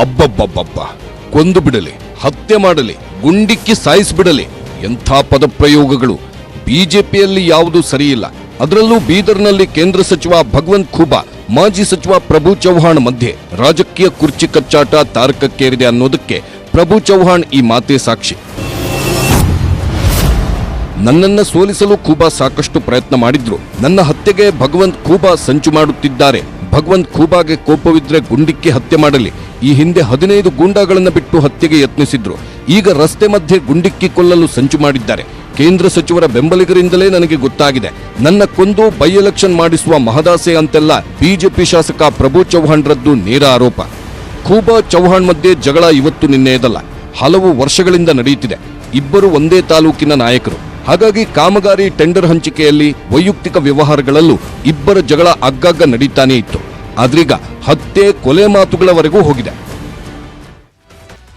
Speaker 2: ಅಬ್ಬಬ್ಬಬ್ಬಬ್ಬ, ಕೊಂದು ಬಿಡಲಿ, ಹತ್ಯೆ ಮಾಡಲಿ, ಗುಂಡಿಕ್ಕಿ ಸಾಯಿಸಿಬಿಡಲಿ, ಎಂಥ ಪದಪ್ರಯೋಗಗಳು! ಬಿಜೆಪಿಯಲ್ಲಿ ಯಾವುದೂ ಸರಿಯಿಲ್ಲ. ಅದರಲ್ಲೂ ಬೀದರ್ನಲ್ಲಿ ಕೇಂದ್ರ ಸಚಿವ ಭಗವಂತ್ ಖೂಬಾ, ಮಾಜಿ ಸಚಿವ ಪ್ರಭು ಚೌಹಾಣ್ ಮಧ್ಯೆ ರಾಜಕೀಯ ಕುರ್ಚಿ ಕಚ್ಚಾಟ ತಾರಕಕ್ಕೇರಿದೆ ಅನ್ನೋದಕ್ಕೆ ಪ್ರಭು ಚೌಹಾಣ್ ಈ ಮಾತೇ ಸಾಕ್ಷಿ. ನನ್ನನ್ನ ಸೋಲಿಸಲು ಖೂಬಾ ಸಾಕಷ್ಟು ಪ್ರಯತ್ನ ಮಾಡಿದ್ರು. ನನ್ನ ಹತ್ಯೆಗೆ ಭಗವಂತ್ ಖೂಬಾ ಸಂಚು ಮಾಡುತ್ತಿದ್ದಾರೆ. ಭಗವಂತ್ ಖೂಬಾಗೆ ಕೋಪವಿದ್ರೆ ಗುಂಡಿಕ್ಕಿ ಹತ್ಯೆ ಮಾಡಲಿ. ಈ ಹಿಂದೆ 15 ಗೂಂಡಾಗಳನ್ನು ಬಿಟ್ಟು ಹತ್ಯೆಗೆ ಯತ್ನಿಸಿದ್ರು. ಈಗ ರಸ್ತೆ ಮಧ್ಯೆ ಗುಂಡಿಕ್ಕಿ ಕೊಲ್ಲಲು ಸಂಚು ಮಾಡಿದ್ದಾರೆ. ಕೇಂದ್ರ ಸಚಿವರ ಬೆಂಬಲಿಗರಿಂದಲೇ ನನಗೆ ಗೊತ್ತಾಗಿದೆ. ನನ್ನ ಕೊಂದು ಬೈ ಎಲೆಕ್ಷನ್ ಮಾಡಿಸುವ ಮಹದಾಸೆ ಅಂತೆಲ್ಲ ಬಿಜೆಪಿ ಶಾಸಕ ಪ್ರಭು ಚೌಹಾಣ್ರದ್ದು ನೇರ ಆರೋಪ. ಖೂಬಾ ಚೌಹಾಣ್ ಮಧ್ಯೆ ಜಗಳ ಇವತ್ತು ನಿನ್ನೆಯದಲ್ಲ, ಹಲವು ವರ್ಷಗಳಿಂದ ನಡೆಯುತ್ತಿದೆ. ಇಬ್ಬರು ಒಂದೇ ತಾಲೂಕಿನ ನಾಯಕರು. ಹಾಗಾಗಿ ಕಾಮಗಾರಿ ಟೆಂಡರ್ ಹಂಚಿಕೆಯಲ್ಲಿ ವೈಯಕ್ತಿಕ ವ್ಯವಹಾರಗಳಲ್ಲೂ ಇಬ್ಬರ ಜಗಳ ಆಗಾಗ ನಡೀತಾನೇ ಇತ್ತು. ಆದ್ರೀಗ ಹತ್ಯೆ ಕೊಲೆ ಮಾತುಗಳವರೆಗೂ ಹೋಗಿದೆ.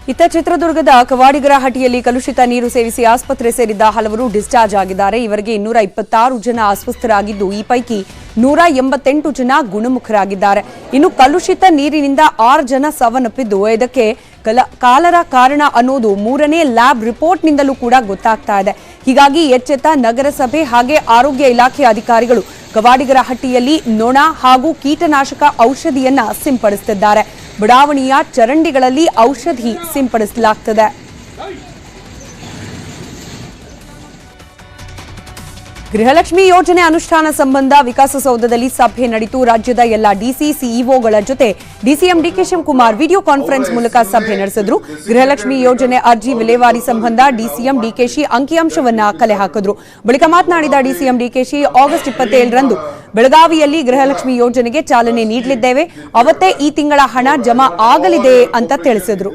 Speaker 1: 2019 ಚುನಾವಣೆ ವೇಳೆ ಬಿಜೆಪಿ ಶಾಸಕರು ಒಬ್ಬರನ್ನೊಬ್ಬರು ಹತ್ಯೆ ಮಾಡ್ಕೊಳ್ಳೋಕೆ ಹೊರಟಿದ್ದಾರಾ? ಅವರ ಮಾತುಗಳನ್ನ ಕೇಳಿದ್ರೆ ಹಾಗೆ ಅನುಮಾನ ಬಾರದೇ ಇರೋದು ಅಸಲಿ ಆಟ. ಇತ್ತ ಚಿತ್ರದುರ್ಗದ ಕವಾಡಿಗರಹಟ್ಟಿಯಲ್ಲಿ ಕಲುಷಿತ ನೀರು ಸೇವಿಸಿ ಆಸ್ಪತ್ರೆ ಸೇರಿದ್ದ ಹಲವರು ಡಿಸ್ಚಾರ್ಜ್ ಆಗಿದ್ದಾರೆ. ಇವರಿಗೆ 226 ಜನ ಅಸ್ವಸ್ಥರಾಗಿದ್ದು, ಈ ಪೈಕಿ 188 ಜನ ಗುಣಮುಖರಾಗಿದ್ದಾರೆ. ಇನ್ನು ಕಲುಷಿತ ನೀರಿನಿಂದ 6 ಜನ ಸಾವನ್ನಪ್ಪಿದ್ದು, ಇದಕ್ಕೆ ಕಾಲರ ಕಾರಣ ಅನ್ನೋದು 3ನೇ ಲ್ಯಾಬ್ ರಿಪೋರ್ಟ್ನಿಂದಲೂ ಕೂಡ ಗೊತ್ತಾಗ್ತಾ ಇದೆ. ಹೀಗಾಗಿ ಎಚ್ಚೆತ್ತ ನಗರಸಭೆ ಹಾಗೆ ಆರೋಗ್ಯ ಇಲಾಖೆ ಅಧಿಕಾರಿಗಳು ಕವಾಡಿಗರಹಟ್ಟಿಯಲ್ಲಿ ನೊಣ ಹಾಗೂ ಕೀಟನಾಶಕ ಔಷಧಿಯನ್ನ ಸಿಂಪಡಿಸುತ್ತಿದ್ದಾರೆ. ಬಡಾವಣೆಯ ಚರಂಡಿಗಳಲ್ಲಿ ಔಷಧಿ ಸಿಂಪಡಿಸಲಾಗುತ್ತದೆ. ಗೃಹಲಕ್ಷ್ಮಿ ಯೋಜನೆ ಅನುಷ್ಠಾನ ಸಂಬಂಧ ವಿಕಾಸಸೌಧದಲ್ಲಿ ಸಭೆ ನಡೆಯಿತು. ರಾಜ್ಯದ ಎಲ್ಲ ಡಿಸಿ ಸಿಇಒಗಳ ಜೊತೆ DCM DK Shivakumar video conference ಮೂಲಕ ಸಭೆ ನಡೆಸಿದ್ರು. ಗೃಹಲಕ್ಷ್ಮಿ ಯೋಜನೆ ಅರ್ಜಿ ವಿಲೇವಾರಿ ಸಂಬಂಧ ಡಿಸಿಎಂ ಡಿಕೆಶಿ ಅಂಕಿಅಂಶವನ್ನ ಕಲೆ ಹಾಕಿದ್ರು. ಬಳಿಕ ಮಾತನಾಡಿದ ಡಿಸಿಎಂ ಡಿಕೆಶಿ, ಆಗಸ್ಟ್ 27ರಂದು ಬೆಳಗಾವಿಯಲ್ಲಿ ಗೃಹಲಕ್ಷ್ಮಿ ಯೋಜನೆಗೆ ಚಾಲನೆ ನೀಡಲಿದ್ದೇವೆ. ಅವತ್ತೇ ಈ ತಿಂಗಳ ಹಣ ಜಮಾ ಆಗಲಿದೆ ಅಂತ ತಿಳಿಸಿದ್ರು.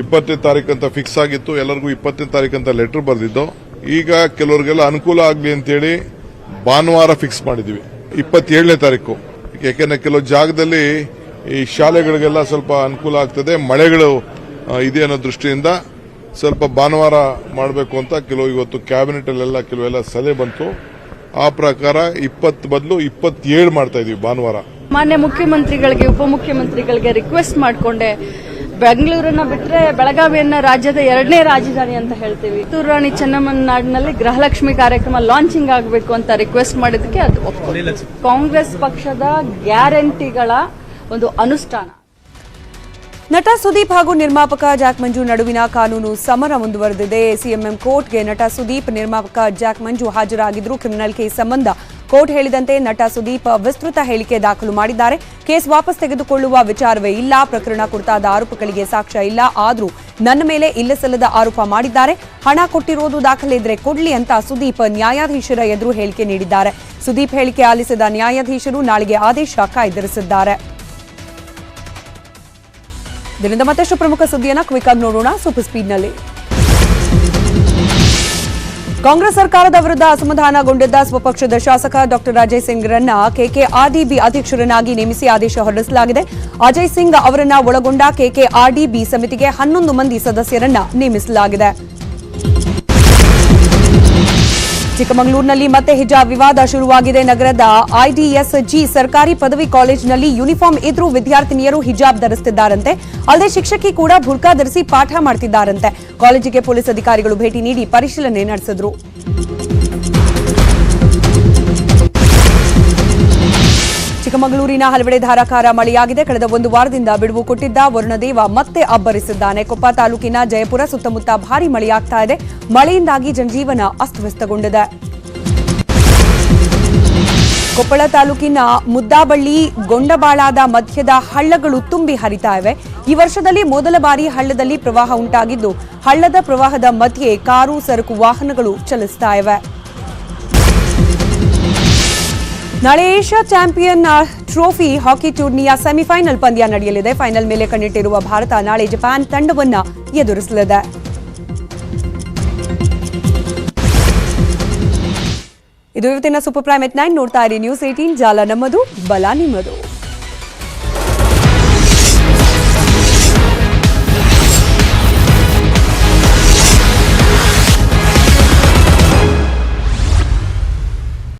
Speaker 7: 20ನೇ ತಾರೀಕು ಅಂತ ಫಿಕ್ಸ್ ಆಗಿತ್ತು. ಎಲ್ಲರಿಗೂ 20ನೇ ತಾರೀಕು ಅಂತ ಲೆಟರ್ ಬರೆದಿದ್ದು. ಈಗ ಕೆಲವರಿಗೆಲ್ಲ ಅನುಕೂಲ ಆಗಲಿ ಅಂತೇಳಿ ಭಾನುವಾರ ಫಿಕ್ಸ್ ಮಾಡಿದ್ವಿ 27ನೇ ತಾರೀಕು. ಯಾಕೆಂದ್ರೆ ಕೆಲವು ಜಾಗದಲ್ಲಿ ಈ ಶಾಲೆಗಳಿಗೆಲ್ಲ ಸ್ವಲ್ಪ ಅನುಕೂಲ ಆಗ್ತದೆ, ಮಳೆಗಳು ಇದೆ ಅನ್ನೋ ದೃಷ್ಟಿಯಿಂದ ಸ್ವಲ್ಪ ಭಾನುವಾರ ಮಾಡಬೇಕು ಅಂತ ಇವತ್ತು ಕ್ಯಾಬಿನೆಟ್ ಅಲ್ಲೆಲ್ಲ ಕೆಲವೆಲ್ಲ ಸಲಹೆ ಬಂತು. ಆ ಪ್ರಕಾರ 20 ಬದಲು 27 ಮಾಡ್ತಾ ಇದೀವಿ ಭಾನುವಾರ.
Speaker 14: ಮಾನ್ಯ ಮುಖ್ಯಮಂತ್ರಿಗಳಿಗೆ, ಉಪಮುಖ್ಯಮಂತ್ರಿಗಳಿಗೆ ರಿಕ್ವೆಸ್ಟ್ ಮಾಡಿಕೊಂಡೆ, ಬೆಂಗಳೂರನ್ನ ಬಿಟ್ಟರೆ ಬೆಳಗಾವಿಯನ್ನ ರಾಜ್ಯದ 2ನೇ ರಾಜಧಾನಿ ಅಂತ ಹೇಳ್ತೀವಿ. ಕಿತ್ತೂರು ರಾಣಿ ಚೆನ್ನಮ್ಮನ ನಾಡಿನಲ್ಲಿ ಗೃಹಲಕ್ಷ್ಮಿ ಕಾರ್ಯಕ್ರಮ ಲಾಂಚಿಂಗ್ ಆಗಬೇಕು ಅಂತ ರಿಕ್ವೆಸ್ಟ್ ಮಾಡಿದಕ್ಕೆ ಅದು ಒಪ್ಪಿಕೊಂಡಿಲ್ಲ. ಕಾಂಗ್ರೆಸ್ ಪಕ್ಷದ ಗ್ಯಾರಂಟಿಗಳ ಒಂದು ಅನುಷ್ಠಾನ.
Speaker 1: ನಟ ಸುದೀಪ್ ಹಾಗೂ ನಿರ್ಮಾಪಕ ಜಾಕ್ ಮಂಜು ನಡುವಿನ ಕಾನೂನು ಸಮರ ಮುಂದುವರೆದಿದೆ. ಸಿಎಂಎಂ ಕೋರ್ಟ್ಗೆ ನಟ ಸುದೀಪ್, ನಿರ್ಮಾಪಕ ಜಾಕ್ ಮಂಜು ಹಾಜರಾಗಿದ್ರು. ಕ್ರಿಮಿನಲ್ ಕೇಸ್ ಸಂಬಂಧ ಕೋರ್ಟ್ ಹೇಳಿದಂತೆ ನಟ ಸುದೀಪ್ ವಿಸ್ತೃತ ಹೇಳಿಕೆ ದಾಖಲು ಮಾಡಿದ್ದಾರೆ. ಕೇಸ್ ವಾಪಸ್ ತೆಗೆದುಕೊಳ್ಳುವ ವಿಚಾರವೇ ಇಲ್ಲ. ಪ್ರಕರಣ ಕುರಿತಾದ ಆರೋಪಗಳಿಗೆ ಸಾಕ್ಷ್ಯ ಇಲ್ಲ. ಆದರೂ ನನ್ನ ಮೇಲೆ ಇಲ್ಲಸಲ್ಲದ ಆರೋಪ ಮಾಡಿದ್ದಾರೆ. ಹಣ ಕೊಟ್ಟಿರೋದು ದಾಖಲೆ ಇದ್ರೆ ಕೊಡ್ಲಿ ಅಂತ ಸುದೀಪ್ ನ್ಯಾಯಾಧೀಶರ ಎದುರು ಹೇಳಿಕೆ ನೀಡಿದ್ದಾರೆ. ಸುದೀಪ್ ಹೇಳಿಕೆ ಆಲಿಸಿದ ನ್ಯಾಯಾಧೀಶರು ನಾಳೆಗೆ ಆದೇಶ ಕಾಯ್ದಿರಿಸಿದ್ದಾರೆ. ಇದರಿಂದ ಮತ್ತಷ್ಟು ಪ್ರಮುಖ ಸುದ್ದಿಯನ್ನ ಕ್ವಿಕ್ ಆಗಿ ನೋಡೋಣ ಸೂಪರ್ ಸ್ಪೀಡ್ನಲ್ಲಿ. ಕಾಂಗ್ರೆಸ್ ಸರ್ಕಾರದ ವಿರುದ್ಧ ಅಸಮಾಧಾನಗೊಂಡಿದ್ದ ಸ್ವಪಕ್ಷದ ಶಾಸಕ ಡಾಕ್ಟರ್ ಅಜಯ್ ಸಿಂಗ್ರನ್ನ ಕೆಕೆಆರ್ಡಿಬಿ ಅಧ್ಯಕ್ಷರನ್ನಾಗಿ ನೇಮಿಸಿ ಆದೇಶ ಹೊರಡಿಸಲಾಗಿದೆ. ಅಜಯ್ ಸಿಂಗ್ ಅವರನ್ನ ಒಳಗೊಂಡ ಕೆಕೆಆರ್ಡಿಬಿ ಸಮಿತಿಗೆ 11 ಮಂದಿ ಸದಸ್ಯರನ್ನ ನೇಮಿಸಲಾಗಿದೆ. ಚಿಕ್ಕಮಗಳೂರಿನಲ್ಲಿ ಮತ್ತೆ ಹಿಜಾಬ್ ವಿವಾದ ಶುರುವಾಗಿದೆ. ನಗರದ ಐಡಿಎಸ್ಜಿ ಸರ್ಕಾರಿ ಪದವಿ ಕಾಲೇಜಿನಲ್ಲಿ ಯೂನಿಫಾರ್ಮ್ ಇದ್ರೂ ವಿದ್ಯಾರ್ಥಿನಿಯರು ಹಿಜಾಬ್ ಧರಿಸುತ್ತಿದ್ದಾರಂತೆ. ಅಲ್ಲದೆ ಶಿಕ್ಷಕಿ ಕೂಡ ಬುರ್ಕಾ ಧರಿಸಿ ಪಾಠ ಮಾಡ್ತಿದ್ದಾರಂತೆ. ಕಾಲೇಜಿಗೆ ಪೊಲೀಸ್ ಅಧಿಕಾರಿಗಳು ಭೇಟಿ ನೀಡಿ ಪರಿಶೀಲನೆ ನಡೆಸಿದ್ರು. ಚಿಕ್ಕಮಗಳೂರಿನ ಹಲವೆಡೆ ಧಾರಾಕಾರ ಮಳೆಯಾಗಿದೆ. ಕಳೆದ 1 ವಾರದಿಂದ ಬಿಡುವು ಕೊಟ್ಟಿದ್ದ ವರುಣದೇವ ಮತ್ತೆ ಅಬ್ಬರಿಸಿದ್ದಾನೆ. ಕೊಪ್ಪ ತಾಲೂಕಿನ ಜಯಪುರ ಸುತ್ತಮುತ್ತ ಭಾರೀ ಮಳೆಯಾಗ್ತಾ ಇದೆ. ಮಳೆಯಿಂದಾಗಿ ಜನಜೀವನ ಅಸ್ತವ್ಯಸ್ತಗೊಂಡಿದೆ. ಕೊಪ್ಪಳ ತಾಲೂಕಿನ ಮುದ್ದಾಬಳ್ಳಿ, ಗೊಂಡಬಾಳಾದ ಮಧ್ಯದ ಹಳ್ಳಗಳು ತುಂಬಿ ಹರಿತಾ ಇವೆ. ಈ ವರ್ಷದಲ್ಲಿ ಮೊದಲ ಬಾರಿ ಹಳ್ಳದಲ್ಲಿ ಪ್ರವಾಹ ಉಂಟಾಗಿದ್ದು, ಹಳ್ಳದ ಪ್ರವಾಹದ ಮಧ್ಯೆ ಕಾರು, ಸರಕು ವಾಹನಗಳು ಚಲಿಸ್ತಾ ಇವೆ. ನಾಳೆ ಏಷ್ಯಾ ಚಾಂಪಿಯನ್ ಟ್ರೋಫಿ ಹಾಕಿ ಟೂರ್ನಿಯ ಸೆಮಿಫೈನಲ್ ಪಂದ್ಯ ನಡೆಯಲಿದೆ. ಫೈನಲ್ ಮೇಲೆ ಕಣ್ಣಿಟ್ಟಿರುವ ಭಾರತ ನಾಳೆ ಜಪಾನ್ ತಂಡವನ್ನು ಎದುರಿಸಲಿದೆ. ಇದು ಇವತ್ತಿನ ಸೂಪರ್ ಪ್ರೈಮ್ ಎಟ್ 9. ನೋಡ್ತಾ ಇರಿ ನ್ಯೂಸ್ 18, ಜಾಲ ನಮ್ಮದು, ಬಲ ನಿಮ್ಮದು.